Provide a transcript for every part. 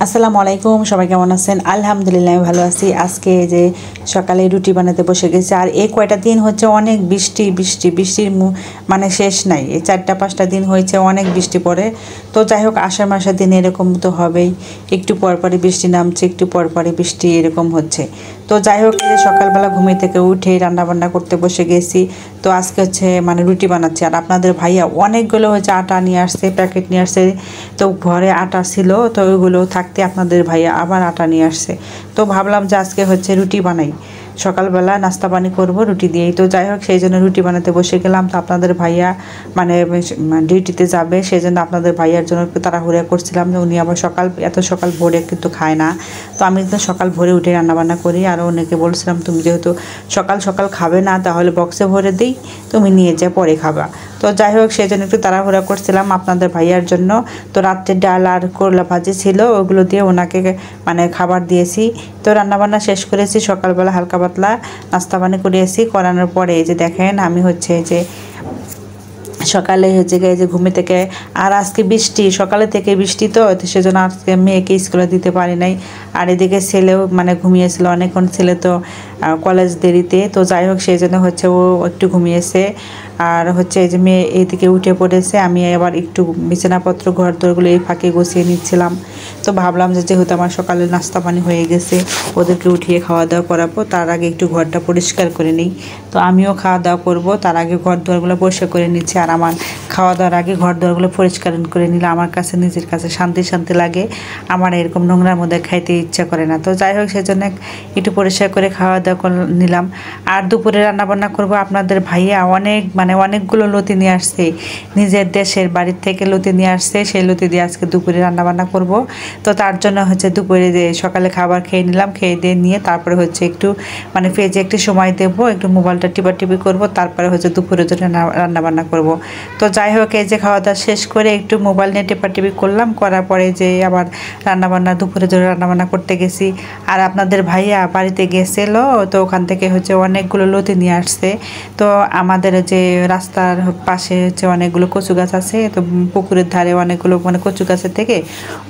আসসালামু আলাইকুম, সবাই কেমন আছেন? আলহামদুলিল্লাহ আমি ভালো আছি। আজকে যে সকালে রুটি বানাতে বসে গেছি, আর এই কয়টা দিন হচ্ছে অনেক বৃষ্টির মানে শেষ নাই। এই 4-5টা দিন হয়েছে অনেক বৃষ্টি পড়ে। তো যাই হোক, আষাঢ় মাসের দিন এরকম তো হবেই, একটু পরপরই বৃষ্টি নামছে, একটু পরপরই বৃষ্টি এরকম হচ্ছে। তো যাই হোক, এই যে সকালবেলা ঘুমিয়ে থেকে উঠে রান্নাবান্না করতে বসে গেছি। তো আজকে হচ্ছে মানে রুটি বানাচ্ছি, আর আপনাদের ভাইয়া অনেকগুলো হচ্ছে আটা নিয়ে আসছে, প্যাকেট নিয়ে আসছে। তো ঘরে আটা ছিল, তো ওইগুলো থাকতে আপনাদের ভাইয়া আবার আটা নিয়ে আসছে। তো ভাবলাম যে আজকে হচ্ছে রুটি বানাই, সকালবেলা নাস্তা পানি করব রুটি দিয়েই। তো যাই হোক, সেই জন্য রুটি বানাতে বসে গেলাম। তো আপনাদের ভাইয়া মানে ডিউটিতে যাবে, সেই জন্য আপনাদের ভাইয়ার জন্য একটু তাড়াহুড়া করছিলাম, যে উনি আবার এত সকাল ভোরে কিন্তু খায় না। তো আমি কিন্তু সকাল ভোরে উঠে রান্নাবান্না করি। আর অনেকে বলছিলাম, তুমি যেহেতু সকাল সকাল খাবে না, তাহলে বক্সে ভরে দিই, তুমি নিয়ে যা, পরে খাবা। তো যাই হোক, সেই জন্য একটু তাড়াহুড়া করছিলাম আপনাদের ভাইয়ার জন্য। তো রাত্রে ডাল আর করলা ভাজি ছিল, ওগুলো দিয়ে ওনাকে মানে খাবার দিয়েছি। তো রান্নাবান্না শেষ করেছি, সকালবেলা হালকা পাতলা নাস্তা পানি করিয়েছি। করানোর পরে এই যে দেখেন, আমি হচ্ছে যে সকালে হচ্ছে গিয়ে যে ঘুমে থেকে, আর আজকে বৃষ্টি, সকালে থেকে বৃষ্টি, তো সেজন্য আজকে মেয়েকে স্কুলে দিতে পারি নাই। আর এদিকে ছেলেও মানে ঘুমিয়েছিল অনেকক্ষণ, ছেলে তো কলেজ দেরিতে। তো যাই হোক, সেই জন্য হচ্ছে ও একটু ঘুমিয়েছে। আর হচ্ছে এই যে মেয়ে এইদিকে উঠে পড়েছে, আমি আবার একটু বিছানাপত্র ঘর দরগুলো এই ফাঁকে গুছিয়ে নিচ্ছিলাম। তো ভাবলাম যে যেহেতু আমার সকালে নাস্তা পানি হয়ে গেছে, ওদেরকে উঠিয়ে খাওয়া দাওয়া করাবো, তার আগে একটু ঘরটা পরিষ্কার করে নিই। তো আমিও খাওয়া দাওয়া করবো, তার আগে ঘর দুয়ারগুলো পরিষ্কার করে নিচ্ছি। আর আমার খাওয়া দাওয়ার আগে ঘর দুয়ারগুলো পরিষ্কার করে নিলে আমার কাছে, নিজের কাছে শান্তি শান্তি লাগে। আমার এরকম নোংরার মধ্যে খাইতে ইচ্ছা করে না। তো যাই হোক, সেজন্য একটু পরিষ্কার করে খাওয়া দাওয়া নিলাম। আর দুপুরে রান্নাবান্না করব। আপনাদের ভাইয়া অনেকগুলো লতি নিয়ে আসছে, নিজের দেশের বাড়ির থেকে লতি নিয়ে আসছে, সেই লতি দিয়ে আজকে দুপুরে রান্নাবান্না করব। তো তার জন্য হচ্ছে দুপুরে যে সকালে খাবার খেয়ে নিলাম, খেয়ে দিয়ে নিয়ে তারপরে হচ্ছে একটু মানে ফেজে একটু সময় দেবো, একটু মোবাইলটা টিপি করব, তারপরে হচ্ছে দুপুরের জন্য রান্নাবান্না করব। তো যাই হোক, এই যে খাওয়া দাওয়া শেষ করে একটু মোবাইল নিয়ে টিপি করলাম, করার পরে যে আবার রান্নাবান্না দুপুরের জন্য রান্নাবান্না করতে গেছি। আর আপনাদের ভাইয়া বাড়িতে গেছিল, তো ওখান থেকে হচ্ছে অনেকগুলো লতি নিয়ে আসছে। তো আমাদের যে রাস্তার পাশে হচ্ছে অনেকগুলো কচু গাছ আছে, তো পুকুরের ধারে অনেকগুলো মানে কচু গাছের থেকে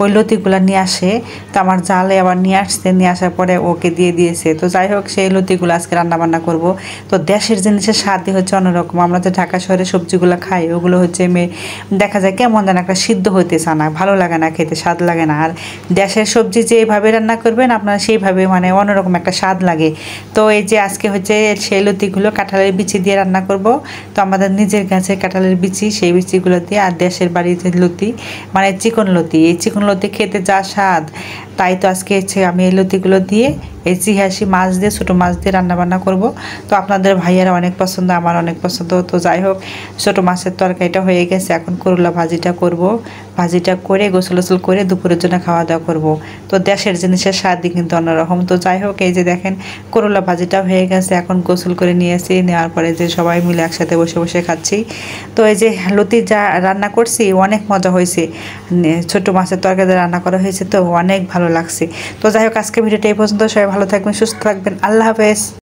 ওই লতিগুলো নিয়ে আসে। তো আমার জালে আবার নিয়ে আসছে, নিয়ে আসার পরে ওকে দিয়ে দিয়েছে। তো যাই হোক, সেই লতিগুলো আজকে রান্নাবান্না করব। তো দেশের জিনিসের স্বাদই হচ্ছে অন্যরকম। আমরা যে ঢাকা শহরে সবজিগুলো খাই, ওগুলো হচ্ছে দেখা যায় কেমন যেন একটা সিদ্ধ হইতে চা না, ভালো লাগে না খেতে, স্বাদ লাগে না। আর দেশের সবজি যেভাবে রান্না করবেন আপনারা, সেইভাবে মানে অন্যরকম একটা স্বাদ লাগে। তো এই যে আজকে হচ্ছে সেই লতিগুলো কাঁঠালের বিচি দিয়ে রান্না করব। তো আমাদের নিজের গাছে কাঁঠালের বিচি, সেই বিচিগুলো দিয়ে, আর দেশের বাড়িতে লতি মানে চিকন লতি, এই চিকন লতি খেতে যা স্বাদ, তাই তো আজকে হচ্ছে আমি এই লতিগুলো দিয়ে এই চিহাসি মাছ দিয়ে, ছোটো মাছ দিয়ে রান্নাবান্না করব। তো আপনাদের ভাইয়ারা অনেক পছন্দ, আমার অনেক পছন্দ। তো যাই হোক, ছোটো মাছের তরকারিটা হয়ে গেছে, এখন করলা ভাজিটা করব। ভাজিটা করে গোসল করে দুপুরের জন্য খাওয়া দাওয়া করব। তো দেশের জিনিসের স্বাদই কিন্তু অন্যরকম। তো যাই হোক, এই যে দেখেন করলা ভাজিটা হয়ে গেছে, এখন গোসল করে নিয়েছি, নেওয়ার পরে যে সবাই মিলে একসাথে বসে বসে খাচ্ছি। তো এই যে লতি যা রান্না করছি, অনেক মজা হয়েছে। ছোটো মাছের তরকারি রান্না করা হয়েছে, তো অনেক ভালো লাগছে। তো যাই হোক, আজকে ভিডিওটা এই পর্যন্ত। সবাই ভালো থাকবেন, সুস্থ থাকবেন, আল্লাহ হাফেজ।